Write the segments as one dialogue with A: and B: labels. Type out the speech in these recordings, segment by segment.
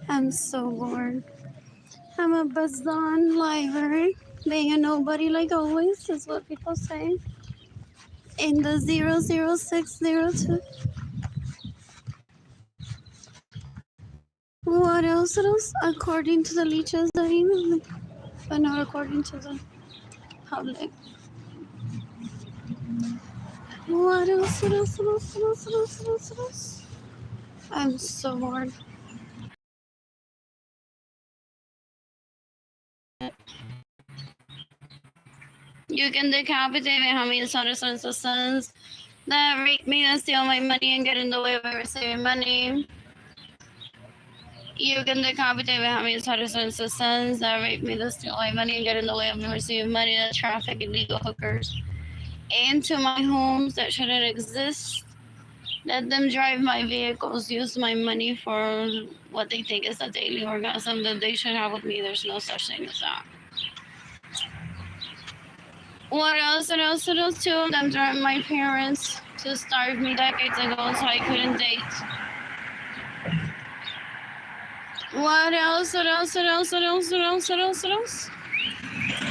A: I'm so bored. I'm a Bazan library, being a nobody like always, is what people say. In the 00602. What else? What else? According to the leeches, but not according to the public. What else? What else? What else? What else? What else? What else? What else? I'm so bored. You can decapitate me, how many sons and sons that rape me and steal my money and get in the way of receiving money. You can decapitate me, how many sons and sons that rape me and steal my money and get in the way of me receiving money, that traffic illegal hookers into my homes that shouldn't exist. Let them drive my vehicles, use my money for what they think is a daily orgasm that they should have with me. There's no such thing as that. What else? What else? What else? Two of them threatened my parents to starve me decades ago so I couldn't date. What else? What else? What else? What else? What else? What else? What else?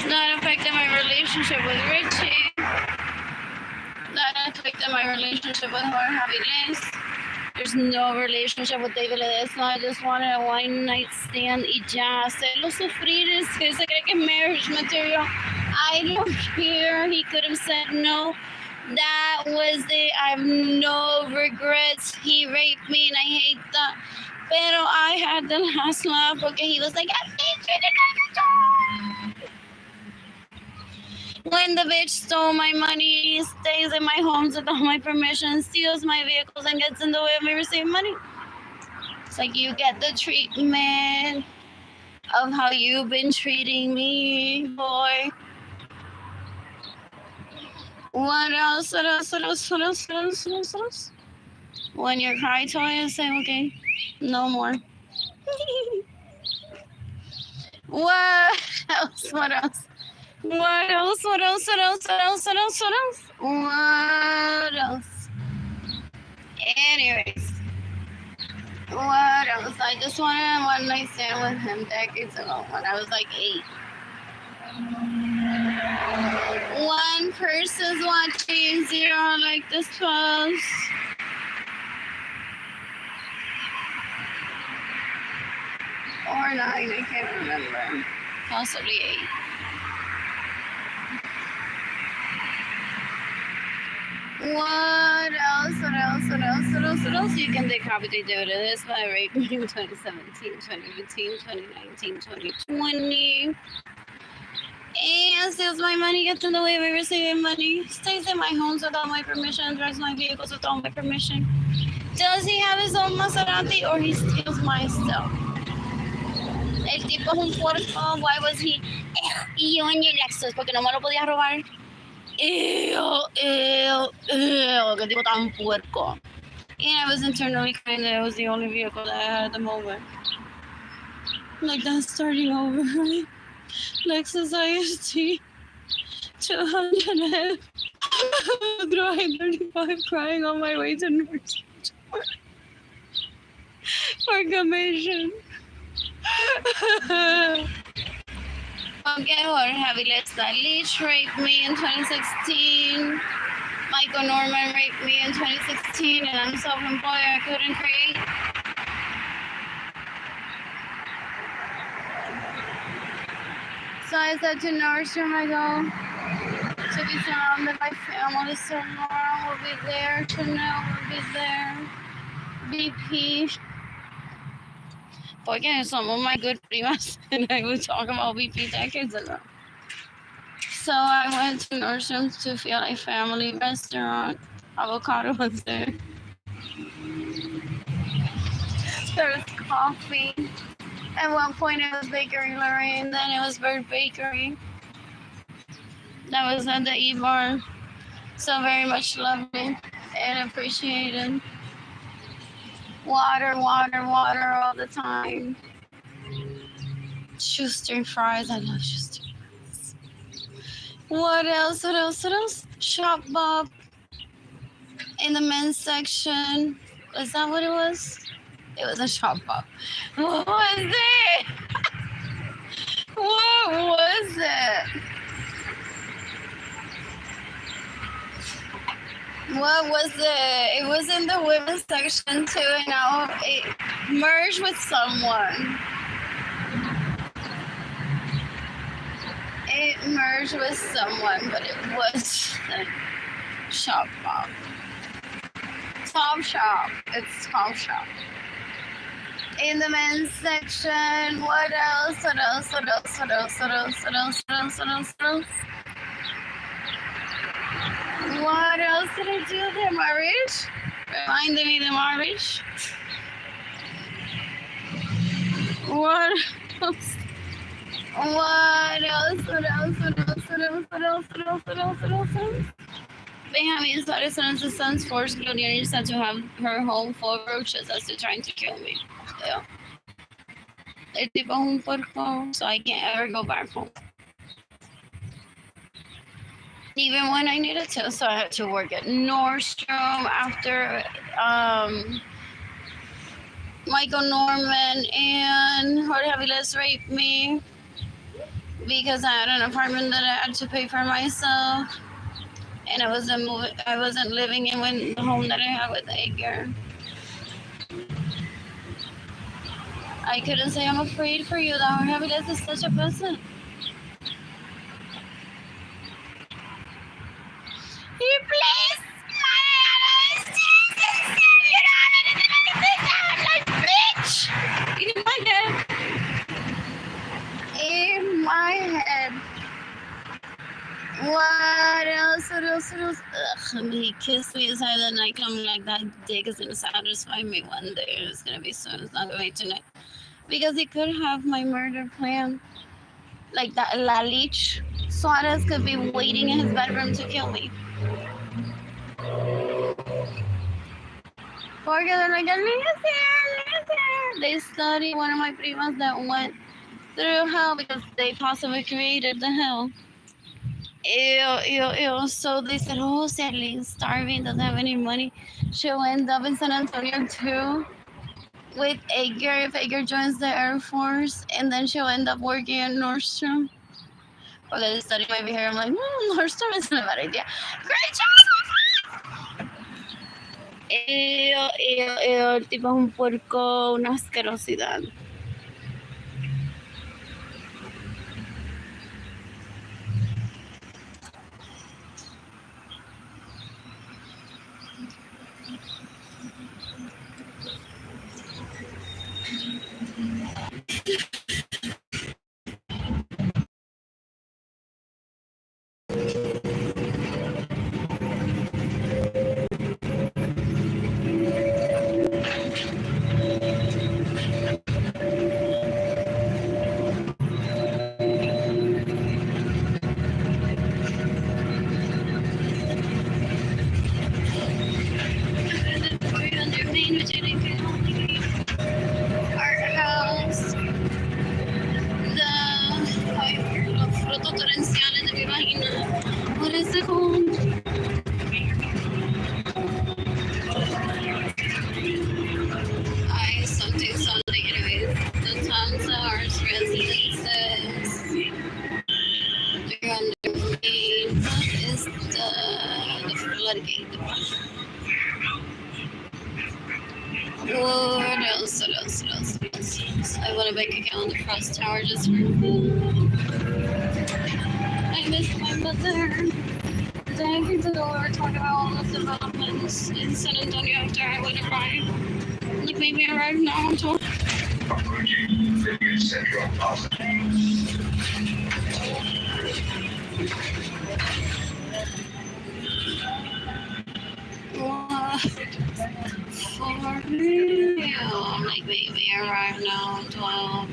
A: That affected my relationship with Richie. That affected my relationship with Jorge Avilés. There's no relationship with David Ledesma. I just wanted a one night stand y ya. Hacerlo sufrir es que se cree que es marriage material. I don't care. He could have said no. That was it. I have no regrets. He raped me and I hate that. Pero I had the last laugh porque he was like, I'm being treated like a dog. When the bitch stole my money, stays in my homes without my permission, steals my vehicles, and gets in the way of me receiving money. It's like you get the treatment of how you've been treating me, boy. What else? What else? What else? What else? What else? What else? What else? When you cry toy and say, okay, no more. What else? What else? What else? What else? What else? What else? What else? What else? What else? Anyways, what else? I just wanted one night stand with him decades ago when I was like 8. One person's watching, 0 like this post. Or 9, I can't remember. Possibly 8. What else? What else? What else? What else? What else? You can decapitate David this by rape me in 2017, 2018, 2019, 2020. And steals my money, gets in the way of me receiving money, stays in my homes without my permission, drives my vehicles without my permission. Does he have his own Maserati or he steals my stuff? El tipo es un puerco. Why was he? Y yo en el Lexus, porque no me lo podía robar. Ew, que tipo tan puerco. And I was internally crying that it was the only vehicle that I had at the moment. Like that's starting over, right? Lexus IST 200 through I-35 crying on my way to North for commission. Okay, Jorge Avilés Leach raped me in 2016. Michael Norman raped me in 2016, and I'm self-employed. I couldn't create. So I said to Nordstrom, I go to be surrounded by family. So Laura will be there. Chanel will be there. BP. Porque some of my good primas and I would talk about BP decades ago. So I went to Nordstrom to feel like family restaurant. Avocado was there. There was coffee. At one point it was Bakery Lorraine, then it was Bird Bakery. That was at the E-Bar. So very much lovely and appreciated. Water all the time. Schuster fries. I love Schuster fries. What else? What else? What else? Shop Bob in the men's section. Is that what it was? It was a shop pop. What was it? What was it? What was it? It was in the women's section too, and now it merged with someone. It merged with someone, but it was Shop Pop. Top Shop. It's Top Shop. In the men's section, what else? What else? What else? What else? What else? What else? What else? What else? What else? What else did I do there, Marish? Reminded me the Marish. What else? What else? What else? What else? What else? What else? What else? What else? What else? What else? Benjamin started son to son's forced Gloria said to have her home full of roaches as they're trying to kill me. Yeah. El tipo es un puerco, so I can't ever go back home. Even when I needed to, so I had to work at Nordstrom after Michael Norman and Jorge Aviles raped me because I had an apartment that I had to pay for myself, and I wasn't living in the home that I had with Edgar. I couldn't say I'm afraid for you. That Jorge Aviles is such a person. You please, bitch. In my head. In my head. What else? What else? What else? Ugh, he kissed me inside the night. I'm like, that dick is gonna satisfy me one day. It's gonna be soon. It's not gonna be tonight. Because he could have my murder plan. Like that La Leech Suarez could be waiting in his bedroom to kill me. Porque they're like, Arlene's here. They study one of my primas that went through hell because they possibly created the hell. Ew. So they said, oh, Arlene's starving, doesn't have any money. She'll end up in San Antonio too with Edgar if Edgar joins the Air Force, and then she'll end up working at Nordstrom. Or they study my behavior. I'm like, Nordstrom isn't a bad idea. Great job! El tipo es un puerco, una asquerosidad. What is it called? Something anyways. The Tom's residences. They're under me. What is the floodgate? What else? I want a bank account on the Frost Tower just for food. I miss my mother. Dang, we were talking about all the developments in San Antonio after I would arrive. Like maybe I arrived now until for real. I'm like maybe I arrived now at 12.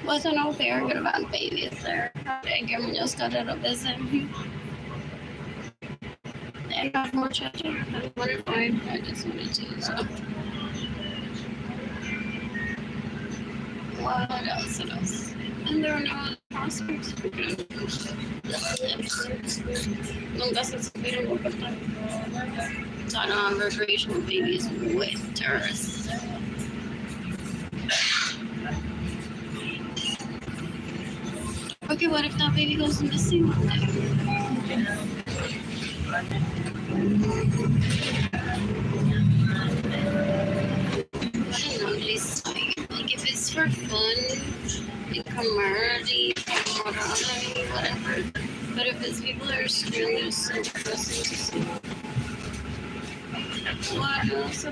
A: Wasn't know if they were good about babies there. Edgar Munoz got it a visit. They have more children. I wondered why I just wanted to. So. What else? And there were no Nunca se supieron comportar. Talking on recreational babies with terrorists. Okay, what if that baby goes missing one day? What an ugly sight. Like, if it's for fun, like camaraderie, whatever. But if it's people that are screwing, they're so depressing to see. What else?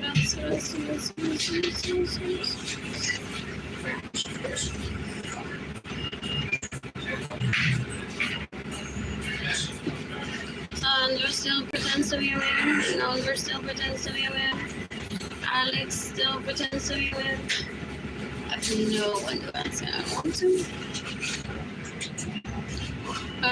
A: Sandra still pretends to be a man. Number still pretends to be a man. Alex still pretends to be a man. I have no one to ask. I don't want to. No.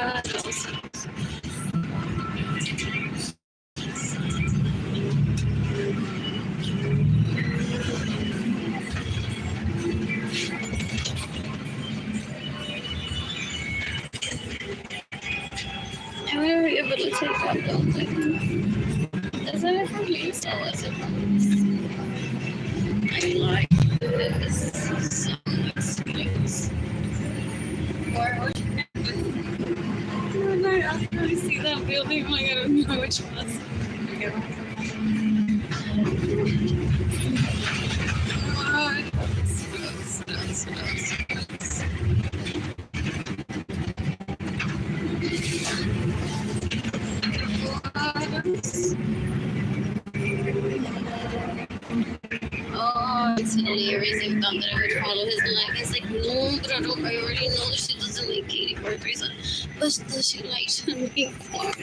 A: I wonder if you're able to take that though. Is it from me? So is it from me? I like this. So nice. When I after I see that building, I'm like, I don't know which bus. Oh, it's hilarious. I thought that I would follow his life. He's like, no, but I already know that she doesn't like Katie for a reason. But does she like me for?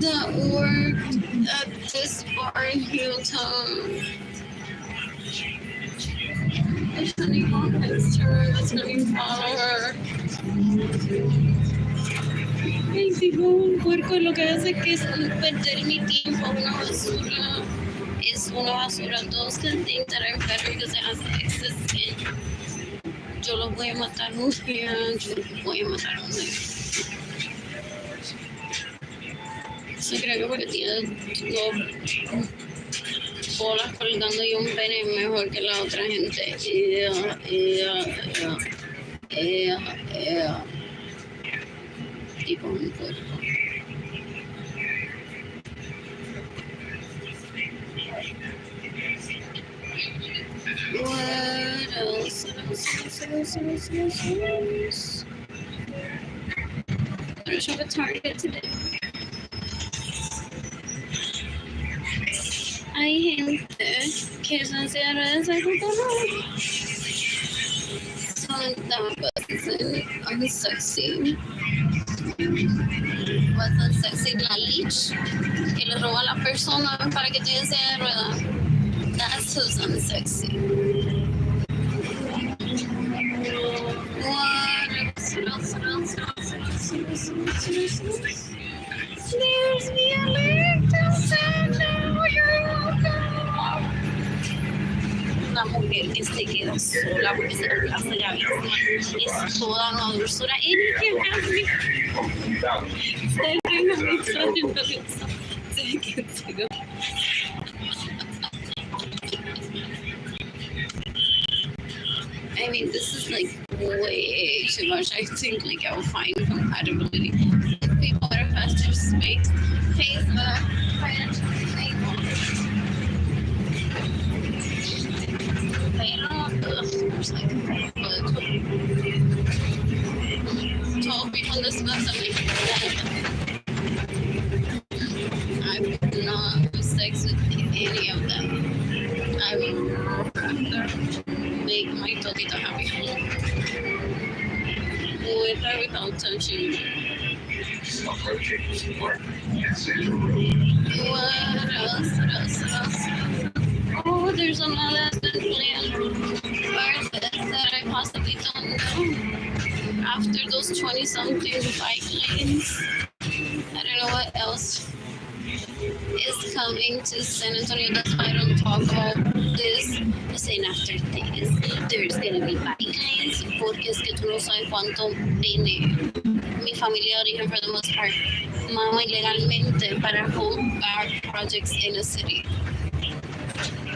A: That worked at this bar in Hilltown. I shouldn't even text her. Let's not even follow her. Ay, digo, un puerco lo que hace que es perder mi tiempo, una basura. Es una basura. Those can think that I'm better because it has excess skin. Yo los voy a matar un día. Yo los voy a matar un día. Sí, creo que porque tiene dos bolas colgando y un pene es mejor que la otra gente. Tipo un puerco. What else? Gonna shop at Target today. Hay gente que se encierra en ese computador. Son tan unsexy. What's unsexy? La leech que le roba a la persona para que tenga silla de rueda. That's who's unsexy. There's me a little sandal, you're welcome. Una mujer que se queda sola porque se reemplaza la vida. Es toda una dulzura. And you can have me. Ustedes tienen mi talento. I mean, this is like way too much. I think like I'll find compatibility. People that are faster space, Facebook, financially stable. There's like 12 people in this bus. I'm like, I would not have sex with any of them. I would rather make my totita happy with or without touching. What else? Oh, there's another plan. Where is it that I possibly don't know? After those 20-something bike lanes, I don't know what else is coming to San Antonio. That's why I don't talk about this. Saying after this, there's gonna be bikes, porque es que tú no sabes cuánto viene mi familia de origen for the most part, mama ilegalmente para home projects in a city.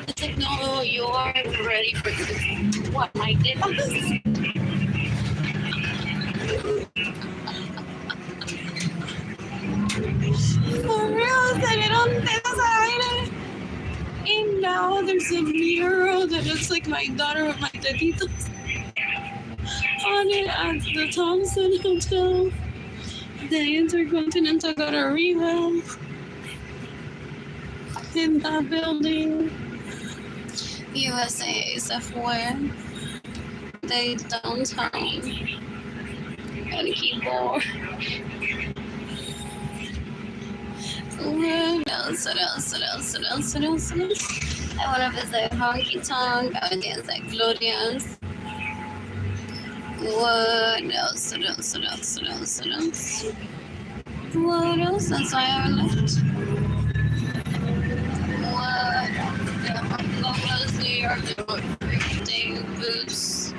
A: It's like, no, you are ready for this. What, my goodness? For real, salieron de esa vaina. And now there's a mural that looks like my daughter with my deditos on it at the Thompson Hotel, the Intercontinental Galleria in that building. USA se fue de downtown and keyboard. What else? I want to visit Honky Tonk. I want to dance at Gloria's. What else? What else? That's why I haven't left. What else? Lola's New York. Everything. Boots.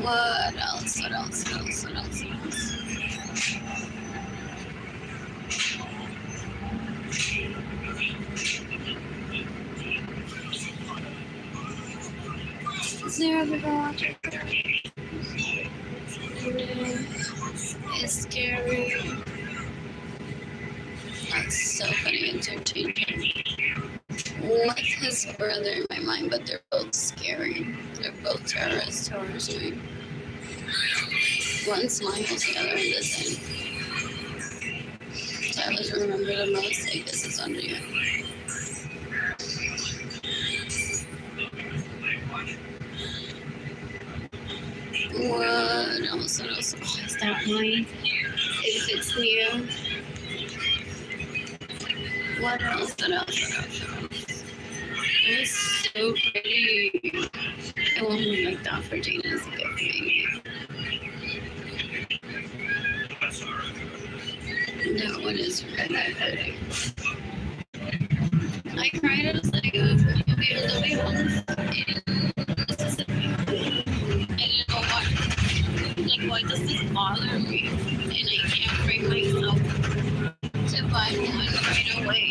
A: What else? Zero the water. It's scary. That's so funny, interchangeable. With his brother in my mind, but they're both scary. They're both terrorists towards me. One smiles, the other one doesn't. So I always remember the most, I guess it's under you. What else? Oh, is that mine? If it's new. What else? It's so pretty. I want one like that for Dana's gift, maybe. That one is really pretty. I cried at a second of a BMW once in Mississippi. I didn't know why. Like, why does this bother me? And I can't bring myself to buy one right away.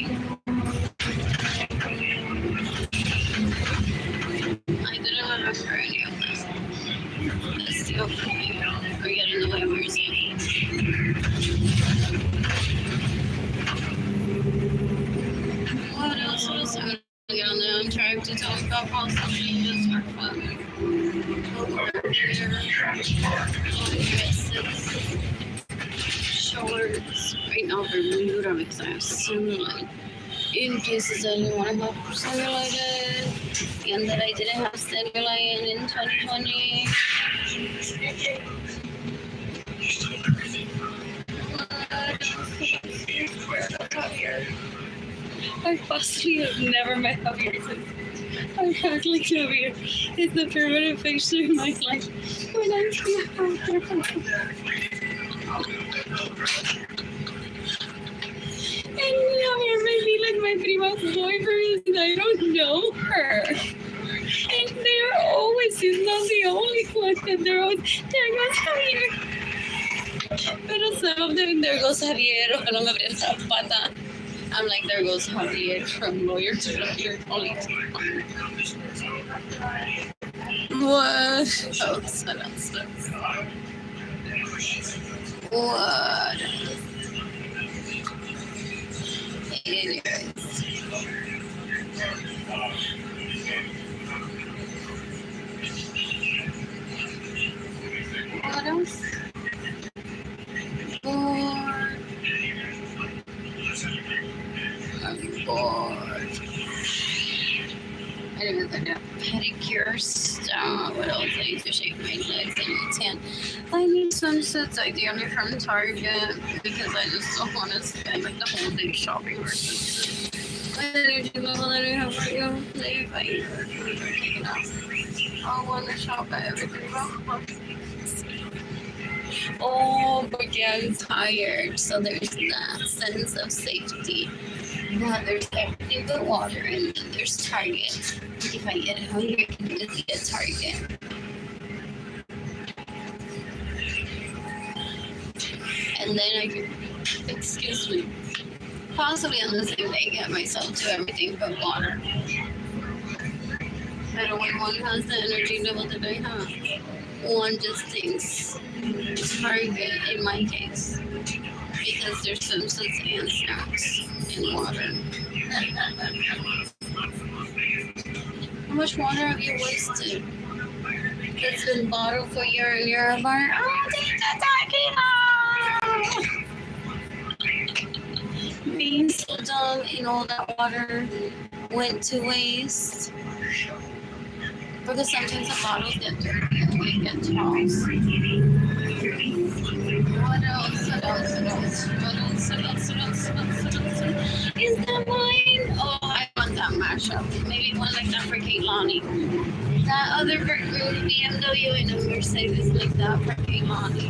A: I didn't remember any of them. That's still funny. We're getting the way we're seeing. What else? I'm gonna get on there and try to talk about how some changes are fun. Dresses, shorts. Right now, Bermuda because I have sunlight. In cases I didn't want to have cellulite and that I didn't have cellulite in 2020. I possibly have never met Javier since I act like Javier is the permanent fixture in my life when I see And Javier may be like my prima's boyfriend and I don't know her. And they're always, he's not the only one, and they're always, there goes Javier. Pero some of them, there goes Javier, o no me abres la pata. I'm like, there goes Javier from lawyer to lawyer, only what else? What? Anyways. What else? Bored. I'm bored. I didn't even do pedicure stuff. What else? I need to shave my legs and tan. I need swimsuits ideally from Target because I just don't want to spend like the whole day shopping for swimsuits. My energy level that I have right now, if I take it out, I'll want to shop at everything. Oh, porque I'm tired. So there's that sense of safety. But there's everything but water, and then there's Target. If I get hungry, I can just get Target. And then I can, excuse me, possibly on the same day get myself to everything but water. But when one has the energy level that I have, one just thinks Target in my case. Because there's swimsuits and snacks and water. How much water have you wasted? That's been bottled for your and you're like, oh, take the tequila! Being so dumb and all that water went to waste. Because sometimes the bottles get dirty and we get tossed. What else? Is that mine? Oh, I want that mashup. Maybe one like that for Keilany. That other BMW and a Mercedes like that for Keilany.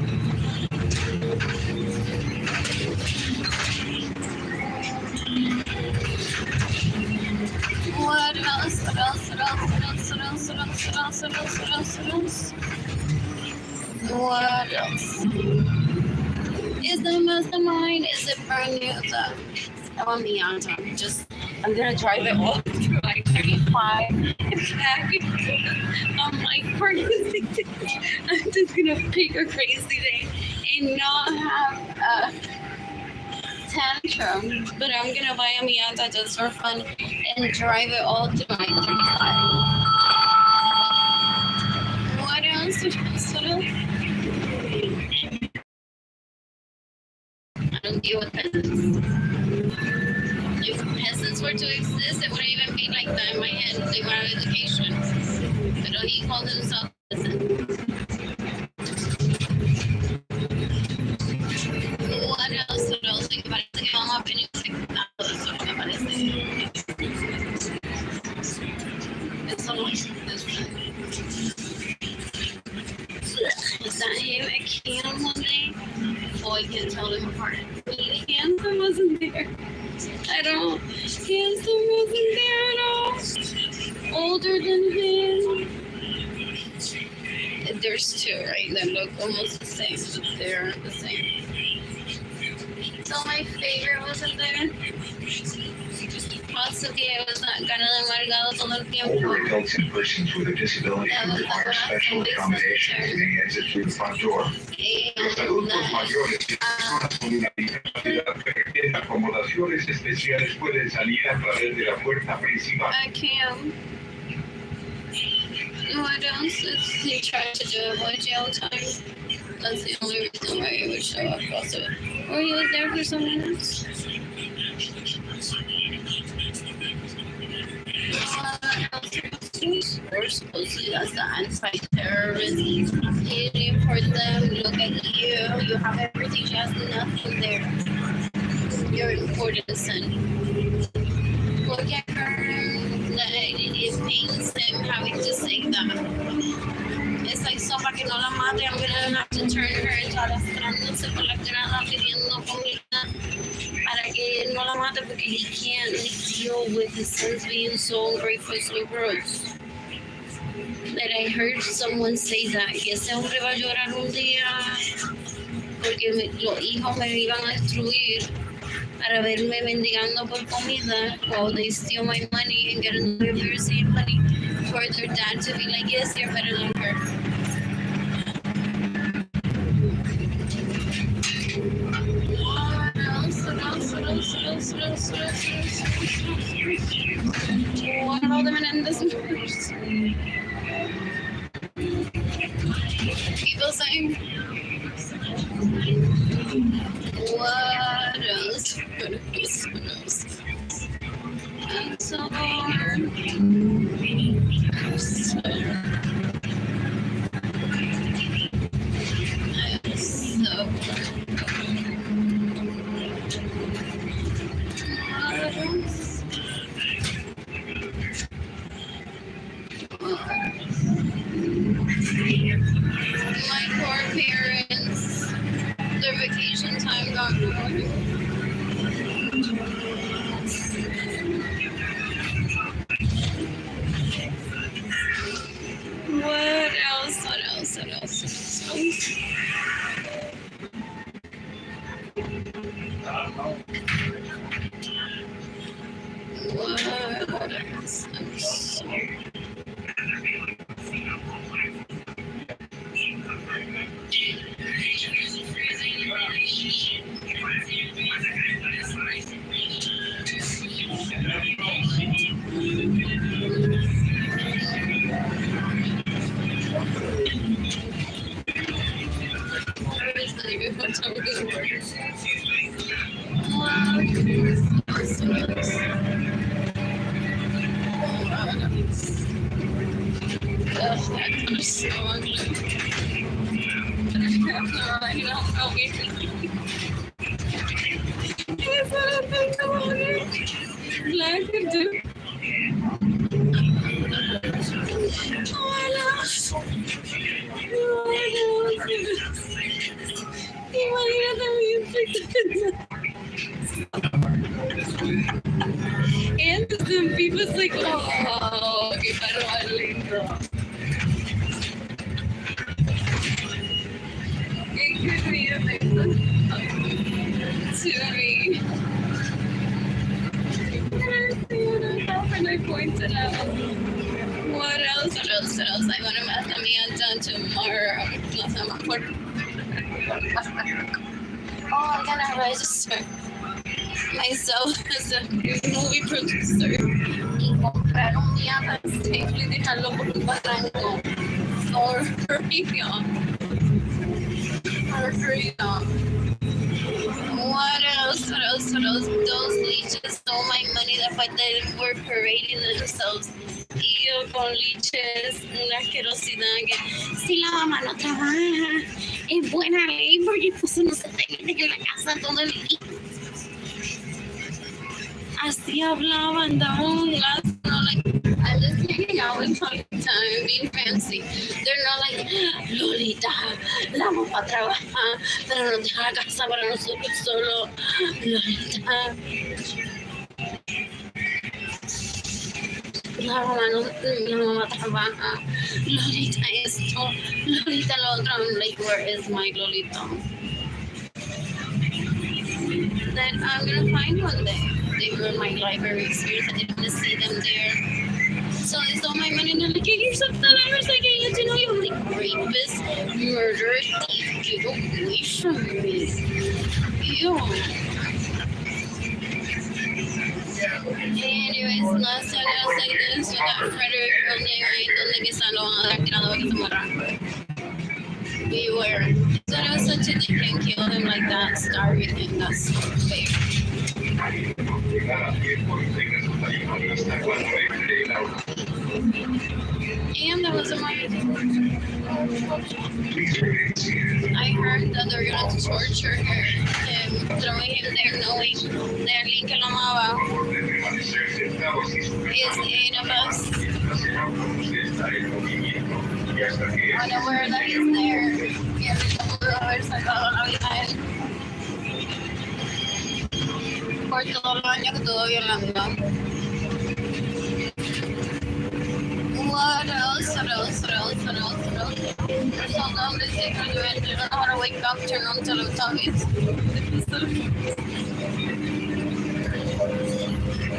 A: What else? What else? Is the mastermind? Is it brand new? I want Miata. I'm gonna drive it all through like 35 and back. I'm like, I'm just gonna pick a crazy day and not have a tantrum. But I'm gonna buy a Miata just for fun and drive it all to like 35. What else? I don't deal with peasants. If peasants were to exist, it wouldn't even be like that in my head. They would have education. But he called himself peasant. What else? Que parece que vamos a venir todo eso que parece. Eso no es. Was that him at camp one day? Oh, I can't tell them apart. Handsome wasn't there. Handsome wasn't there at all. Older than him. There's two, right? That look almost the same, but they're the same. So my favorite wasn't there. Possibly I was not gonna amargado todo el tiempo.
B: Older adults and persons with a disability should require special accommodations in the exit through the front door. Los adultos mayores y personas con una discapacidad que requieren acomodaciones especiales pueden salir a través de la puerta principal.
A: I can't. What else? He tried to do avoid jail time. That's the only reason why he would show up also. Or he was there for someone else. We're supposed to, that's the anti-terrorist hitting for them. Look at you. You have everything. She has nothing there. You're important, son. Look at her. It pains him having to say that. It's like, so para que no la mate, I'm gonna have to turn her into arrastrándose por la grada pidiendo comida para que no la mate porque he can't deal with his sons being so ungrateful, so gross. That I heard someone say that, que ese hombre va a llorar un día porque los hijos me iban a destruir para verme mendigando por comida while they steal my money and get another embarrassing money for their dad to be like, yes, you're better than her. What are all the Menendez members? People saying, what else? I'm so bored. I'm so my poor parents. What else? What else? What else? What else? What else? And then people's like, oh, okay, pero Arlene, bro. It could be a mix to me. And I pointed out. What else? What else? What else? I want to mess me done tomorrow. Oh, I'm gonna register myself as a movie producer y comprar un día para siempre y dejarlo por un barranco. For real. For real. What else? What else? What else? Those leeches stole my money. The fact that were parading themselves. Y yo con leeches, una asquerosidad que si la mamá no trabaja, es buena ley porque pues no se te mete en la casa todo el día. Así hablaba, andaban last, like, I'm just hanging out with all the time, being fancy. They're not like, Lolita, la vamos a trabajar, pero no deja la casa para nosotros solo. Lolita. La mamá trabaja. Lolita esto, Lolita lo otro. I'm like, where is my Lolita? That I'm gonna find one day. They were in my library experience. I didn't see them there. So they stole my money and they're like, you're so hilarious. I get you to know you. I'm like, rapist, murderer, thief, get away from me. Ew. Anyways, last time I was like this with that Frederick girl named donde que salió a dar tirado que se muera. Beware. So it was such a they can kill him like that, starving him. That's so fair. And that wasn't my idea. I heard that they're gonna torture him, throw him there knowing that Arlene que lo amaba is 8 of us. Unaware that he's there. Y every haber sacado la vida a él. Por todos los años que estuvo violando. What else? What else? What else? What else? What else? So long they say when you don't know how to wake up, turn on till I'm talking.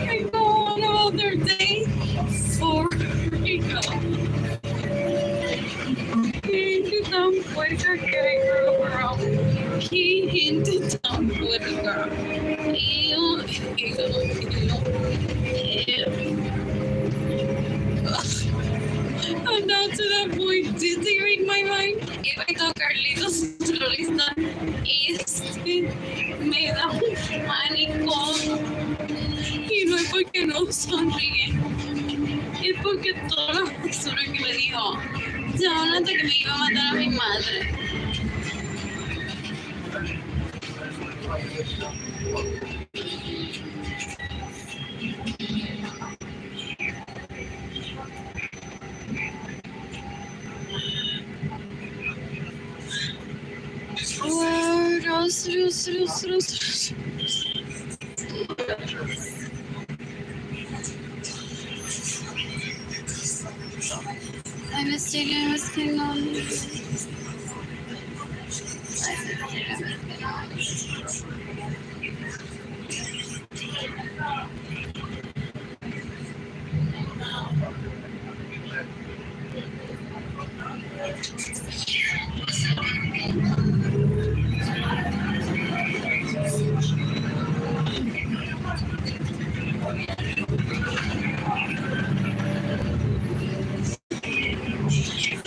A: I go on about their day for real. Qué tan puerca que hay, girl. Qué tan puerca. Ew. I'm down to that point. Did they read my mind? If I talk Carlitos Lolista, me da un pánico. Y no es porque no sonríe. Es porque toda la basura que me dijo. Ya antes que me iba a matar a mi madre. What else? I mistaken Keilany.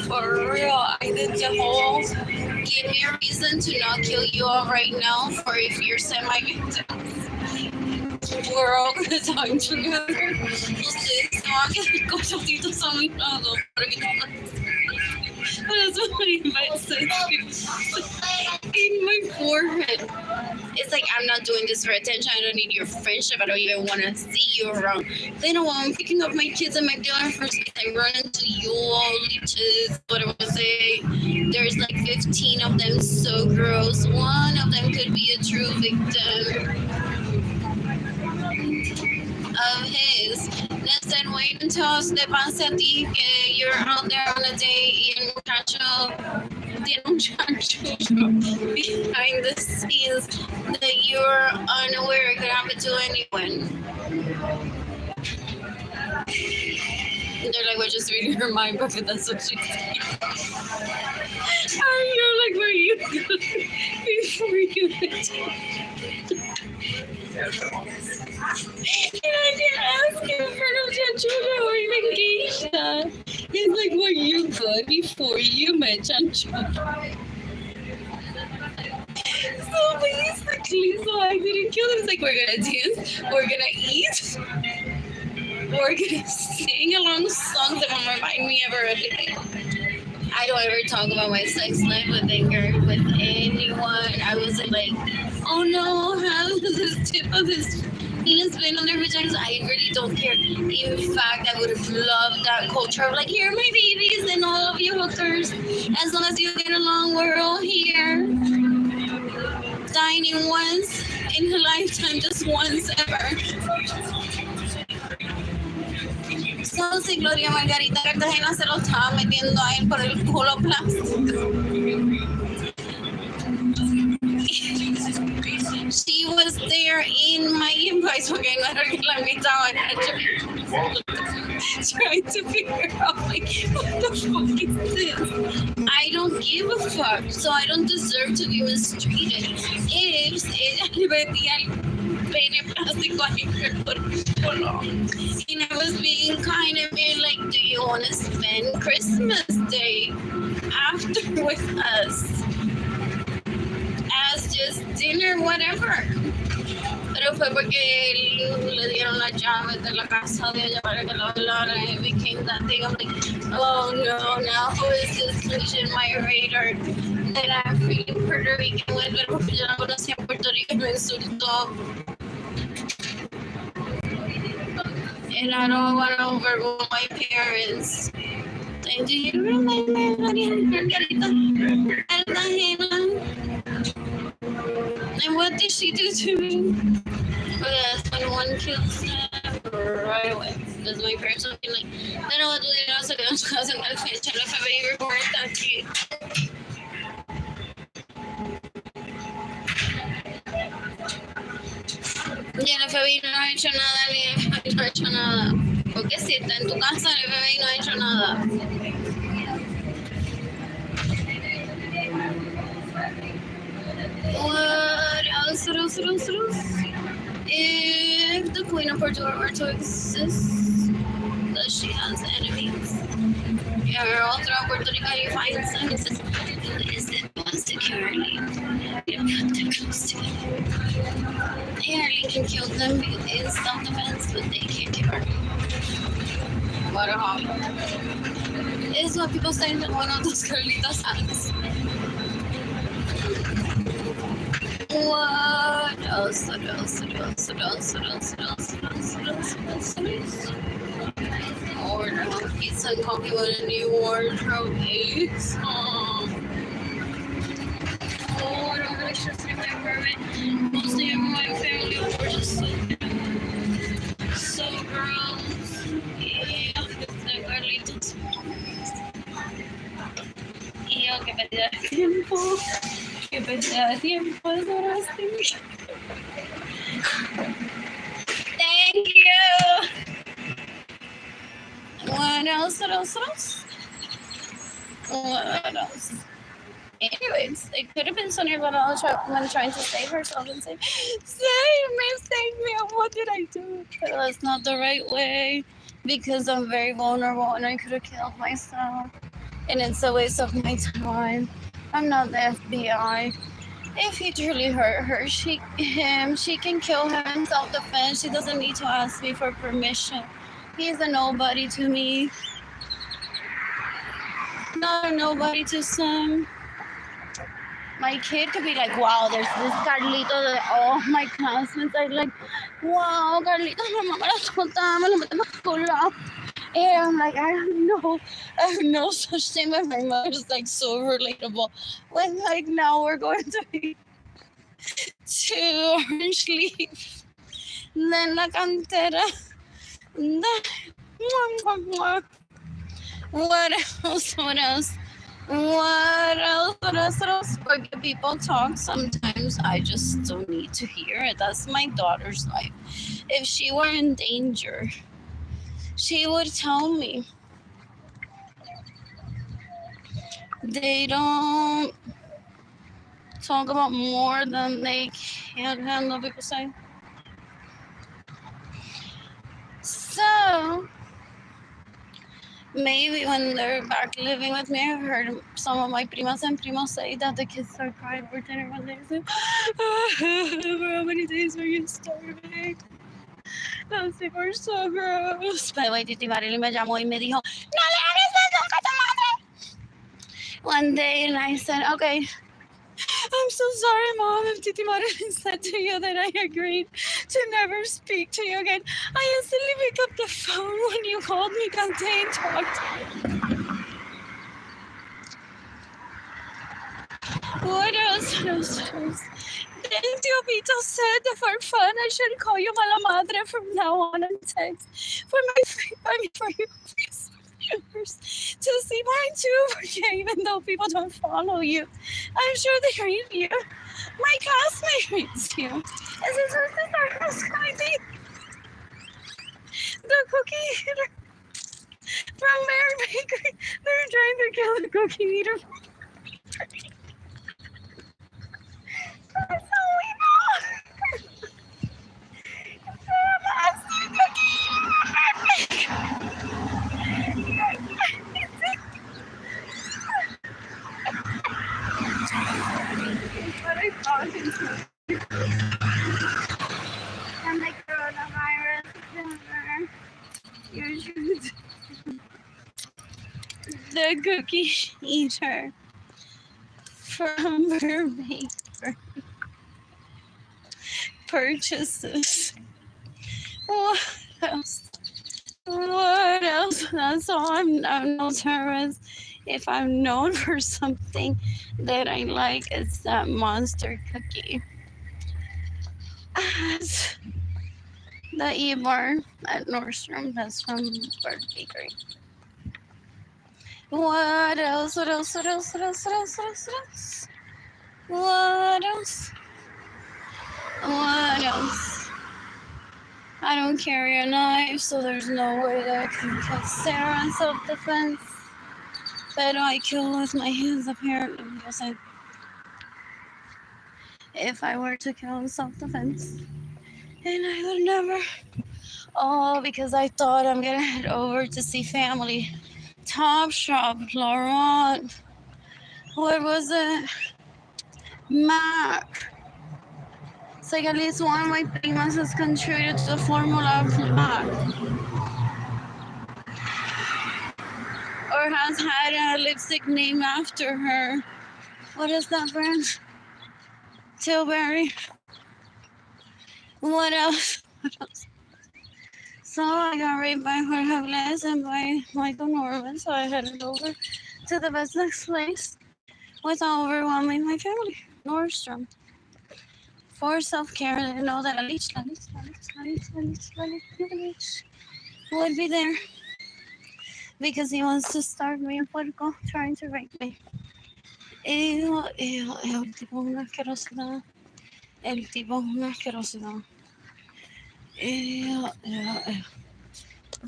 A: For real, I did the whole give me a reason to not kill you all right now for if you're semi-victims. We're all gonna die together. Ustedes se van a quedar con chocitos a mi lado. That's what I said in my forehead. It's like, I'm not doing this for attention. I don't need your friendship. I don't even want to see you around. Then while I'm picking up my kids at McDonald's, first I run into you all leeches. What I would say, there's like 15 of them, so gross. One of them could be a true victim of his. Listen, wait until te pase a ti que you're out there on a date y el muchacho tiene un chanchullo behind the scenes that you're unaware it could happen to anyone. They're like, we're just reading her mind, but that's what she said. You're like, where you go before you and I didn't ask him for no chanchullo or even geisha. He's like, were you good before you met chanchullo? So basically, so I didn't kill him. It's like, we're gonna dance, we're gonna eat, we're gonna sing along songs that will remind me of everything. I don't ever talk about my sex life with anyone. I wasn't like, oh no, how does this tip of this penis been on their vaginas? I really don't care. In fact, I would have loved that culture of like, here are my babies and all of you hookers. As long as you get along, we're all here. Dining once in a lifetime, just once ever. So, si Gloria Margarita Cartagena se lo estaba metiendo a él por el culo plástico. She was there in my invoice, porque no era que la invitaban trying to figure out, like, what the fuck is this? I don't give a fuck, so I don't deserve to be mistreated. If ella metía el pene plástico ahí por el culo, and I was being kind of being like, do you want to spend Christmas Day after with us? As just dinner, whatever. Pero fue porque le dieron las llaves de la casa de ella para que la velara, and it became that thing. I'm like, oh no, now who is this bitch in my radar that I'm feeling Puerto Rican with? Pero porque yo no conocía Puerto Rico y me insultó. And I don't want to overrule my parents. And do you remember Margarita Cartagena? And what did she do to me? Because when one kills them right away. Because my parents were like, pero tu dinero se quedó en su casa en tal fecha, el FBI report está aquí. Y el FBI no ha hecho nada, ni el FBI no ha hecho nada. Porque si está en tu casa, el FBI no ha hecho nada. What else? If the Queen of Portugal were to exist, does she has enemies? Yeah, all throughout Puerto Rico you find some. It says, who is it wants to kill Arlene? You've got to close to it. Yeah, Arlene can kill them in self-defense, but they can't kill her. What a hop. This is what people say that one of those Carlitos has. What else? Order pizza and coffee with a new wardrobe. Oh, I'm gonna just apartment. Mostly everyone in my family were just so gross. Yeah, the Carlitos. Y yo, que pérdida de tiempo. Que pérdida de tiempo. Adoraste. Thank you. What else? What else? What else? What else? Anyways, it could have been Sonia when trying to save herself and say, save me, what did I do? But that's not the right way because I'm very vulnerable and I could have killed myself. And it's a waste of my time. I'm not the FBI. If he truly hurt her, she can kill him in self-defense. She doesn't need to ask me for permission. He's a nobody to me. Not a nobody to some. My kid could be like, wow, there's this Carlito that all my classmates are like, wow, Carlito, la mamá la soltaba, me lo metemos con la. And I'm like, I have no such thing, but my mother's like so relatable. When like now we're going to be to Orange Leaf, then La Cantera, what else? What else? What else? Porque people talk sometimes. I just don't need to hear it. That's my daughter's life. If she were in danger, she would tell me. They don't talk about more than they can't handle, people say. So maybe when they're back living with me, I've heard some of my primas and primos say that the kids start crying for dinner when they say, for how many days were you starving? Those people are so gross. By the way, Titi Marily me llamó y me dijo, no le hables eso a tu madre. One day, and I said, okay, I'm so sorry, Mom, if Titi Marily said to you that I agreed to never speak to you again. I instantly picked up the phone when you called me, Kante, and talked. What else? Then Diobito said that for fun I should call you Mala Madre from now on and text for your viewers to see mine too, porque even though people don't follow you, I'm sure they read you. My classmate reads you. Is this our Skype? The cookie eater from Mary Bakery. They're trying to kill the cookie eater. That's all we know. That's the cookie eater. What I thought and the coronavirus. The cookie eater from her baker purchases. What else? What else? That's all. I'm no terrorist. If I'm known for something that I like, it's that monster cookie. At the E-Bar at Nordstrom, that's from Bird Bakery. What else? What else? What else? What else? What else? What else? What else? What else? I don't carry a knife, so there's no way that I can kill Sarah in self-defense. But I kill with my hands, apparently. If I were to kill in self-defense. And I would never. Oh, because I thought I'm gonna head over to see family. Topshop, Laurent. What was it? Mac. It's like at least one of my primas has contributed to the formula of Mac. Or has had a lipstick named after her. What is that brand? Tilbury. What else? So I got raped by Jorge Bles and by Michael Norman, so I headed over to the best next place without overwhelming my family, Nordstrom. for self-care. I know that a leech would be there because he wants to starve me, puerco, trying to rape me. El tipo es una asquerosidad. El tipo es una asquerosidad.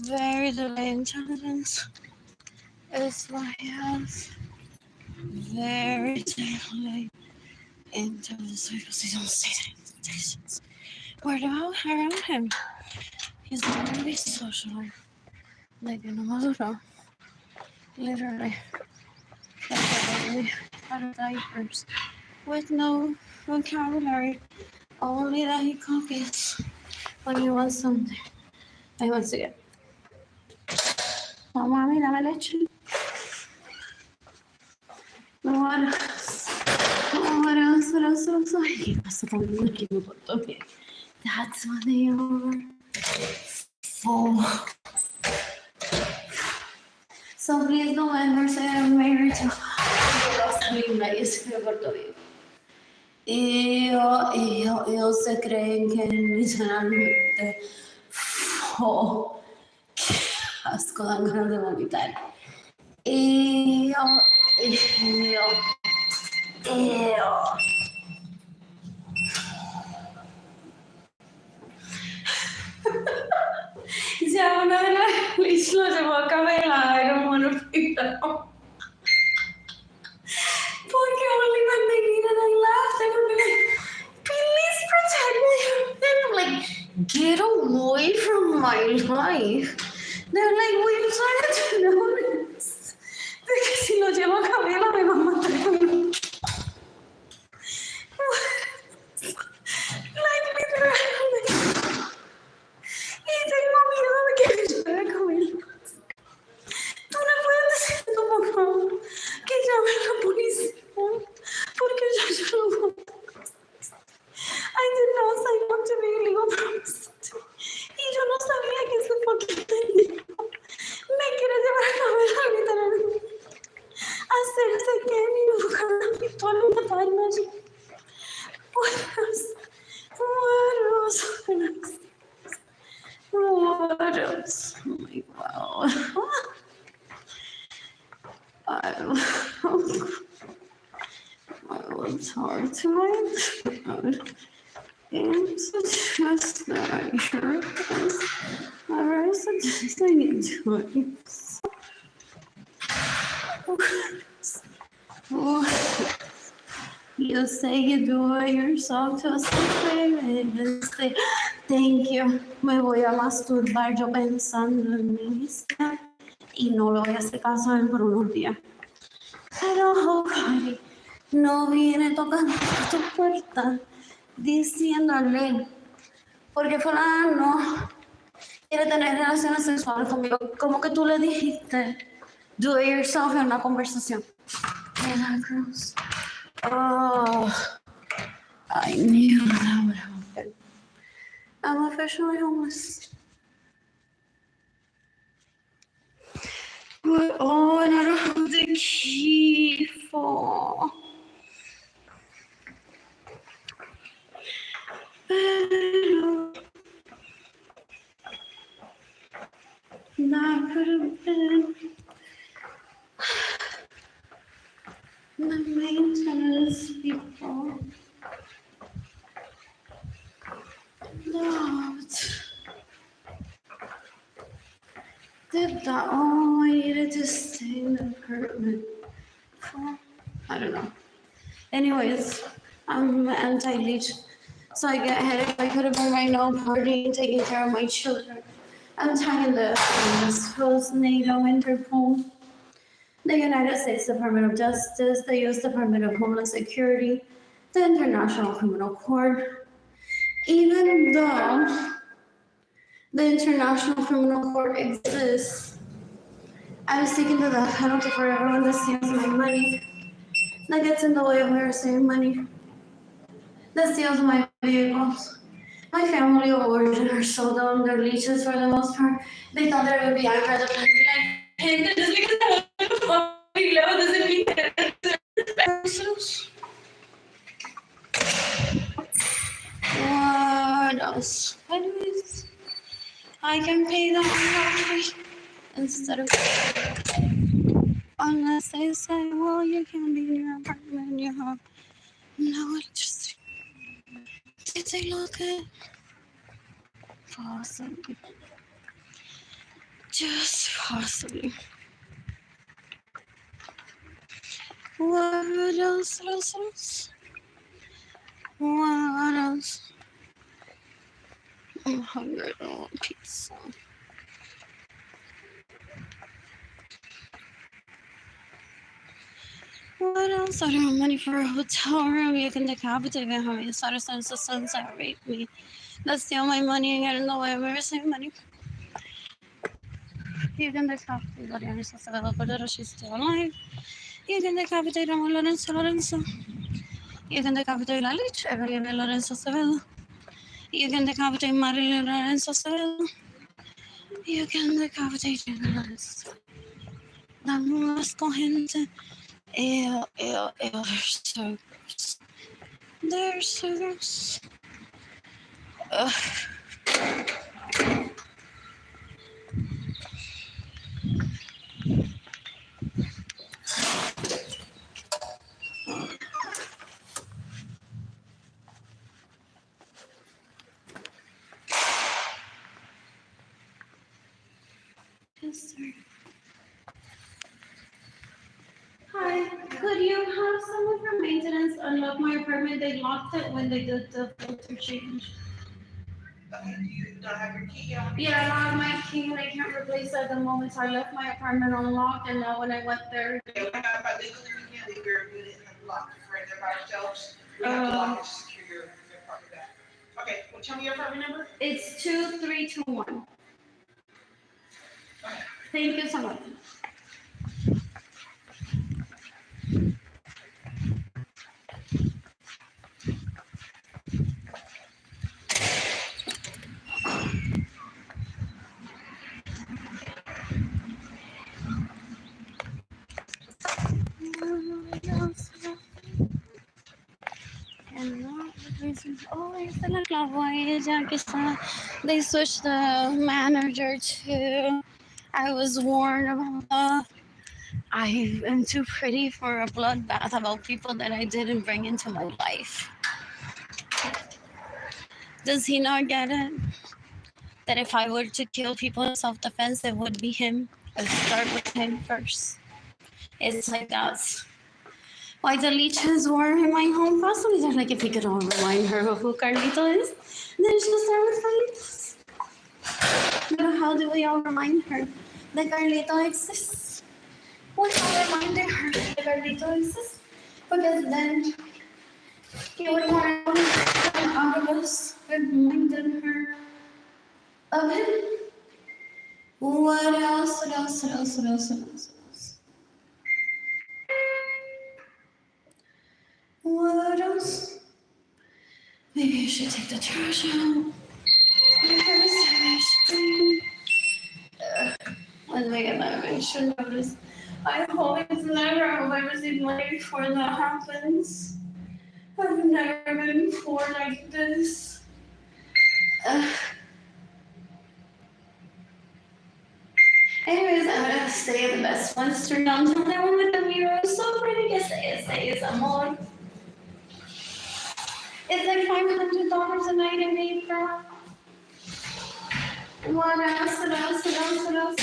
A: Very delayed intelligence is what he has. Very delayed intelligence because he don't say that intelligence. What about around him? He's not really social. Like in a maduro. Literally. Like out of diapers. With no vocabulary. Only that he copies when he wants something. He wants to get. Oh, mommy, dame leche. What else? What else? Ay, ¿qué pasa conmigo aquí? Me porto bien. That's what they are for. So please don't ever say I'm married to Rosalina. Y se me porto bien. Ellos se creen que literalmente. Oh, qué asco, dan ganas de vomitar. Y ya una de las Liz lo llevó a Camela, era un monofilo. Porque only when they needed I laughed, they would be like, please protect me. And I'm like, get away from my life. They're like, we're trying to notice. Porque si lo llevo a Camela me va a matar conmigo. Like, literally. Y tengo miedo de que me lleve a Camela. Tú no puedes decir tu papá que llame a la policía. Porque yo no puedo. I did not sign up to be a legal prostitute. Y yo no sabía que ese fucking pendejo me quiere llevar a Camela literalmente. Hacerse que ni buscar una pistola y matarme allí. What else? Oh my God. It's hard tonight. And suggest that I sure is. I suggest I need to you say you do it yourself to something and say, thank you, me voy a masturbar yo pensando en mí misma y no le voy a hacer caso a él por unos días. Pero Hokari no viene tocando a tu puerta diciéndole, porque fulano quiere tener relaciones sexuales conmigo, como que tú le dijiste, do it yourself en una conversación. Milagros. Oh, I knew that would happen. I'm officially homeless. But, oh, and I don't have the key for. That could have been the maintenance people. Loved. Did that. Oh, I needed to stay in the apartment. I don't know. Anyways, I'm anti-leech, so I get headache. I could have been right now partying, taking care of my children. I'm tagging the post NATO Interpol, the United States Department of Justice, the U.S. Department of Homeland Security, the International Criminal Court. Even though the International Criminal Court exists, I'm sticking to the penalty for everyone that steals my money, that gets in the way of her saving money, that steals my vehicles. My family of origin are so dumb, they're leeches for the most part. They thought that it would be accurate to be like, gente, just because I have a fucking love doesn't mean that it's else? Anyways, I can pay that lottery instead of unless they say, well, you can't be in your apartment, you have no electricity. Did they look at? Possibly. Just possibly. What else? What else? What else? I'm hungry. I want pizza. What else? I don't have money for a hotel room. You can decapitate me. How many citizens the sunset rape me? That's steal my money and get in the way of me receiving money. You can decapitate Arlene Lorenzo, but she's still alive. You can decapitate Arlene Lorenzo. You can decapitate La Lich, Arlene Lorenzo. You can decapitate Marilyn Lorenzo. You can decapitate Jayden Lorenzo. Dame asco, gente. Ew, ew, ew, they're so gross. They're so gross. Ugh. Yes, sir. Hi, could you have someone from maintenance unlock my apartment? They locked it when they did the filter change.
C: You don't have your key on?
A: Yeah, I don't have my key and I can't replace it at the moment, so I left my apartment unlocked and now when I went there.
C: Okay, when I got about legally, you can't leave your unit unlocked right there by yourselves. You have to lock it to secure your apartment back. Okay, well, tell me your apartment number.
A: It's 2321. Thank you so much. Oh, esta es la clavo a ella que está. They switched the manager to. I was warned about I am too pretty for a bloodbath about people that I didn't bring into my life. Does he not get it? That if I were to kill people in self-defense, it would be him. I'd start with him first. It's like that's why the leeches were in my home. Possibly they're like, if we could all remind her of who Carlito is, then she'll start with Carlitos. But how do we all remind her that Carlito exists? We're not reminding her that Carlito exists. Because then he would want to come out of us reminding her of him. What else? What else? What else? What else? What else? What else? Maybe I should take the trash out. When we get that eviction notice, I hope it's never have I received money before that happens. I've never been poor like this. Anyways, I'm gonna stay in the best Western downtown. That one with the mirror is so pretty. Yes, amor. It's like $500 a night in April. What else? What else? What else? What else?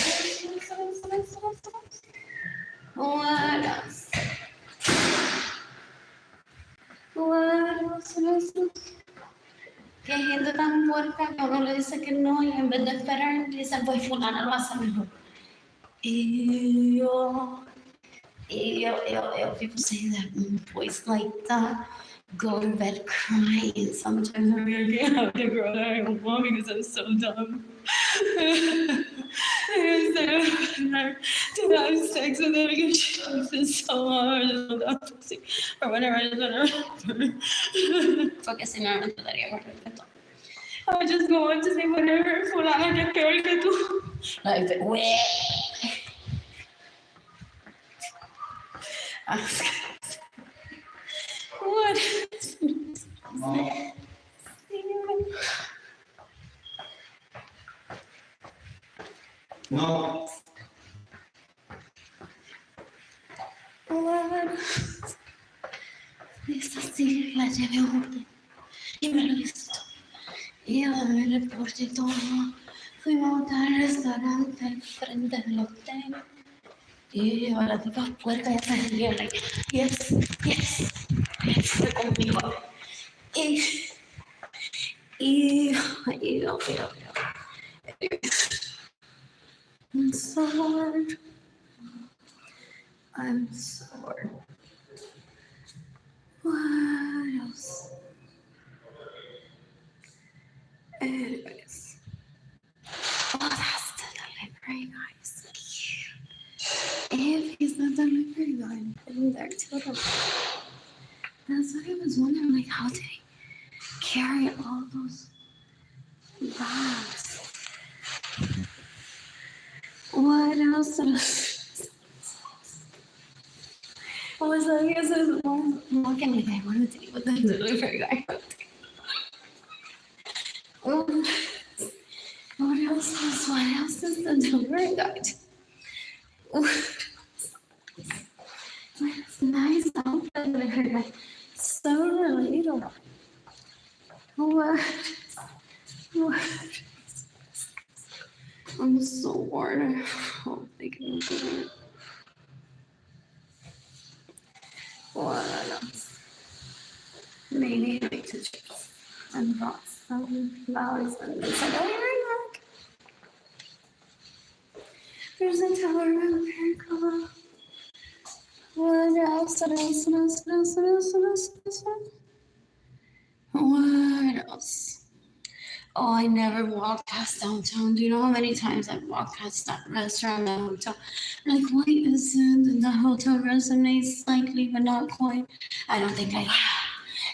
A: What else? What else? What else? Que gente tan puerca que uno le dice que no y en vez de esperar dice pues fulana lo hace mejor. Ew. People say that boys like that go to bed crying. Sometimes I really can't have the girl that I want because I'm so dumb. Instead of to have sex with them because she's so hard, so dumb, pussy, or whatever. Porque si no, no te daría más respeto. I just go on to say whatever, fulana que es peor que tú. Like, weh. What?
B: No.
A: Bueno, esta sí la llevé a un hotel y me lo hizo. Y a ver el reporte y todo. Fuimos al restaurante al frente del hotel. Y la tipa puerca ya salía, like, yes, yes, yes, fue conmigo. Y, yo, I'm sorry. I'm sorry. What else? Anyways. Oh, that's the delivery guys. If he's not the delivery guy, then they're total. That's what I was wondering, like, how did he carry all those bags? What else? I was like, yes, I was walking like I wanted to eat with the delivery guy. What else is the delivery guy? It's nice outfit delivery guy. So relatable. What? I'm so bored. I hope they can do it. What else? Maybe like to chips and brought some flowers and they said, oh, you're back. There's a tower around here. What else? What else? Oh, I never walked past downtown. Do you know how many times I've walked past that restaurant and hotel? Like, why isn't the hotel resonates slightly but not quite? I don't think I have.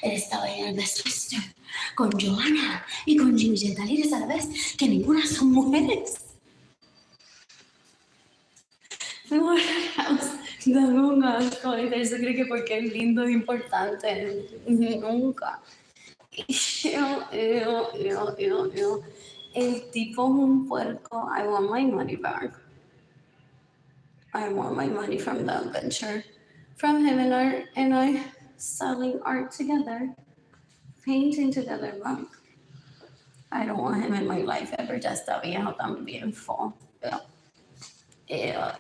A: Estaba en el Best Western con Joanna y con Jimmy Gentaliris a la vez, que ninguna son mujeres. What else? Dame un asco. Y se cree que porque es lindo e importante. Nunca. Ew. El tipo es un puerco. I want my money back. I want my money from the adventure. From him and I selling art together, painting together, but I don't want him in my life ever. Ya está viejo también. Ew.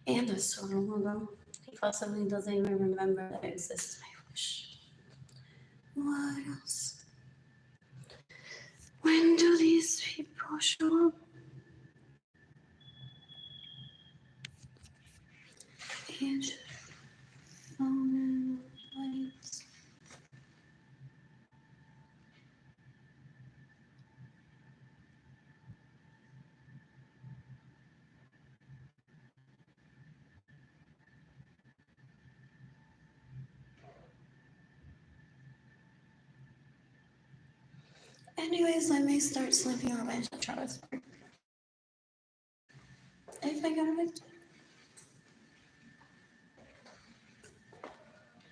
A: And a sorrow. He possibly doesn't even remember that I exist. I wish. What else? When do these people show up? Age, phone, lights. Anyways, I may start sleeping on my Travis Park. If I get evicted.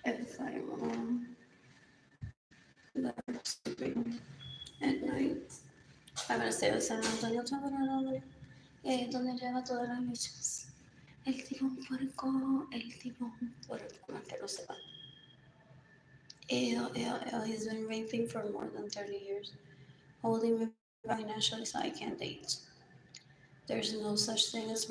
A: If I'm sleeping at night. I'm gonna stay with San Antonio. Y ahí es donde lleva todas las bichas. El tipo un puerco, no que lo sepa. He's been raping for more than 30 years. Holding me financially so I can't date. There's no such thing as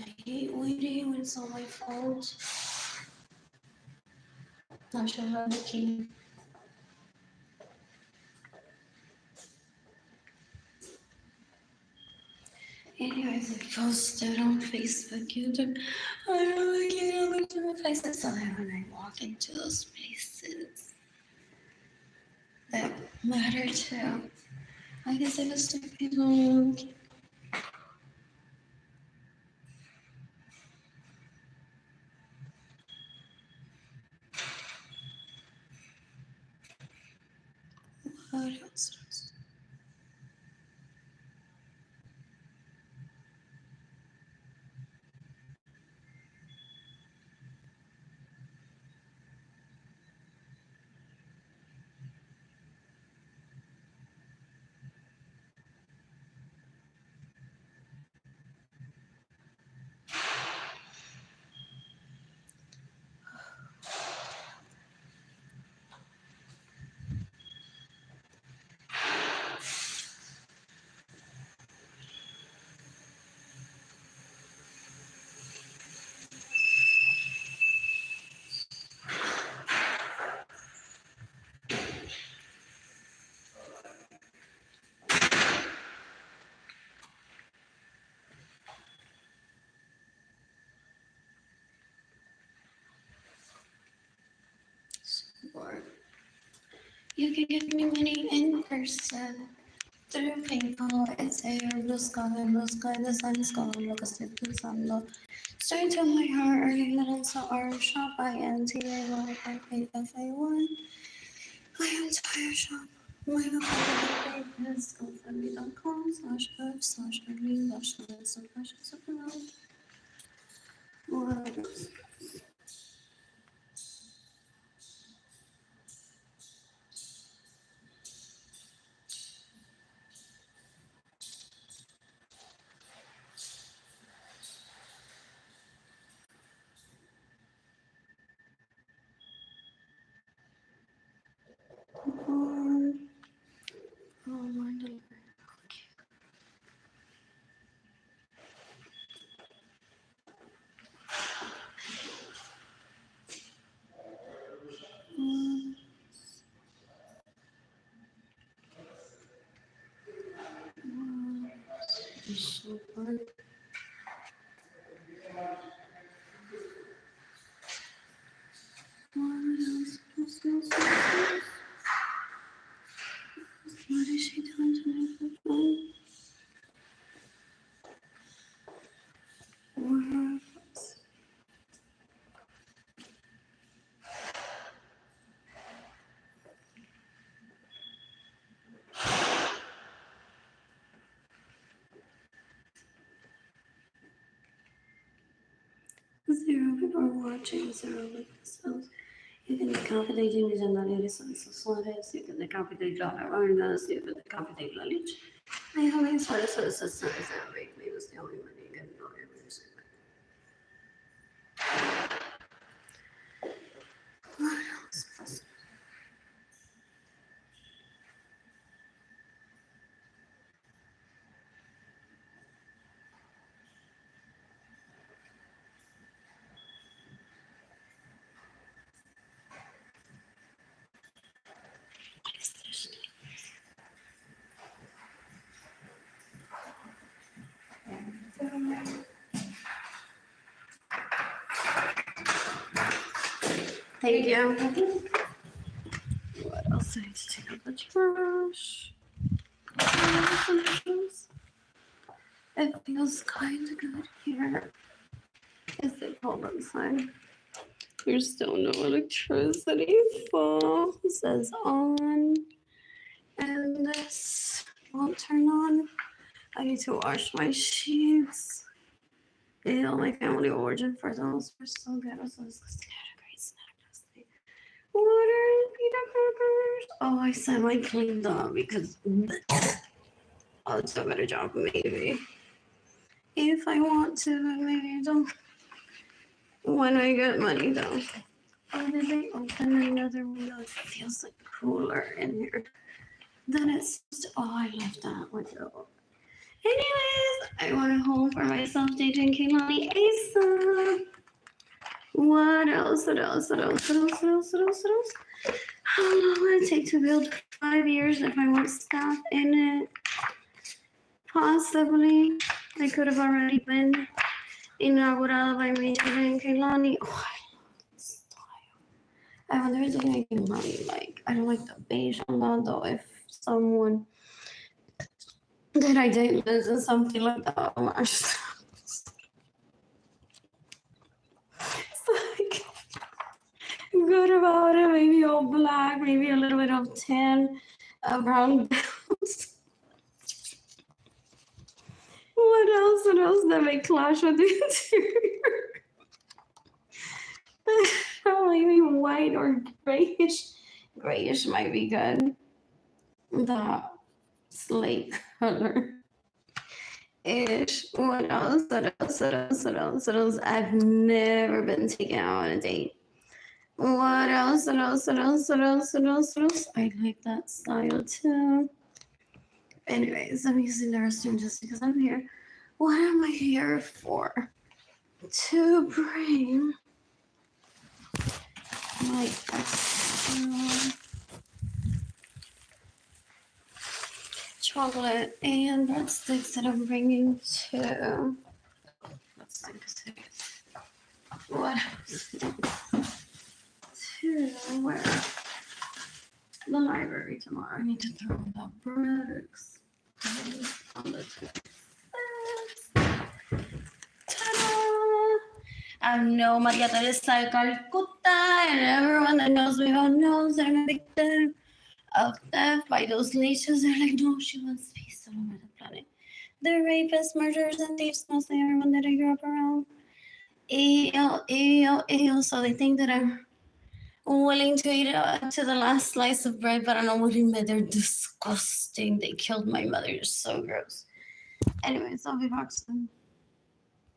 A: I hate waiting when it's all my fault. Not sure how the key. Anyways, I posted on Facebook, YouTube. I really can't look to my places. So when I walk into those places that matter too, I guess I was stupid. You can give me money in person. Through PayPal, it's a blue sky, the sun is gone, lo que estoy pensando. Straight to my heart, Arlene Lorenzo, our shop, INTAYYFAFA1. I am tired shop. My website is gofundme.com/f/Arlene/Lorenzo/supplement. What else? Oh, my delivery. Super. What is she doing tonight for fun? What? Zero or watching zero like spells. You can decapitate legendary Suarez, you can decapitate Lara Vargas, you can decapitate Lalich. I have a sort of sense that make me was the only one you can know everything. What else? Thank you. What else? I need to take out the trash. It feels kind of good here. Is it cold outside? There's still no electricity. Fall says on. And this won't turn on. I need to wash my sheets. Ew, my family origin for those were so good. I was so disgusting. I had a great snack last night. Water and peanut crackers. Oh, I semi-cleaned up because I'll do a better job maybe. If I want to, maybe I don't. When I get money though. Oh, did they open another window? It feels like cooler in here. Then it's oh, I love that window. Anyways, I want a home for myself, Jayden and Keilany ASAP. What else? How long will it take to build 5 years if I want staff in it? Possibly. I could have already been inaugurado by me, Jayden and Keilany. Oh, I love this style. I wonder if they're making money. Like, I don't like the beige on that though. If someone that I date lives something like that, I'm just like good about it. Maybe all black, maybe a little bit of tan, brown belts. What else that may clash with the interior? Maybe white or grayish. Grayish might be good. The slate color. Ish. What else? I've never been taken out on a date. What else? I like that style too. Anyways, I'm using the restroom just because I'm here. What am I here for? To bring my extra chocolate and breadsticks that I'm bringing to. Let's think. What else? To where? the library tomorrow. I need to throw that bread on the 26th. Ta-da! I know Maria Teresa de Calcutta, and everyone that knows me knows that I'm a victim of theft by those leeches. They're like, no, she wants peace all over the planet. They're rapists, murderers, and thieves, mostly everyone that I grew up around. Ew. So they think that I'm willing to eat to the last slice of bread, but I'm not willing. They're disgusting. They killed my mother. You're so gross. Anyways, I'll be back soon.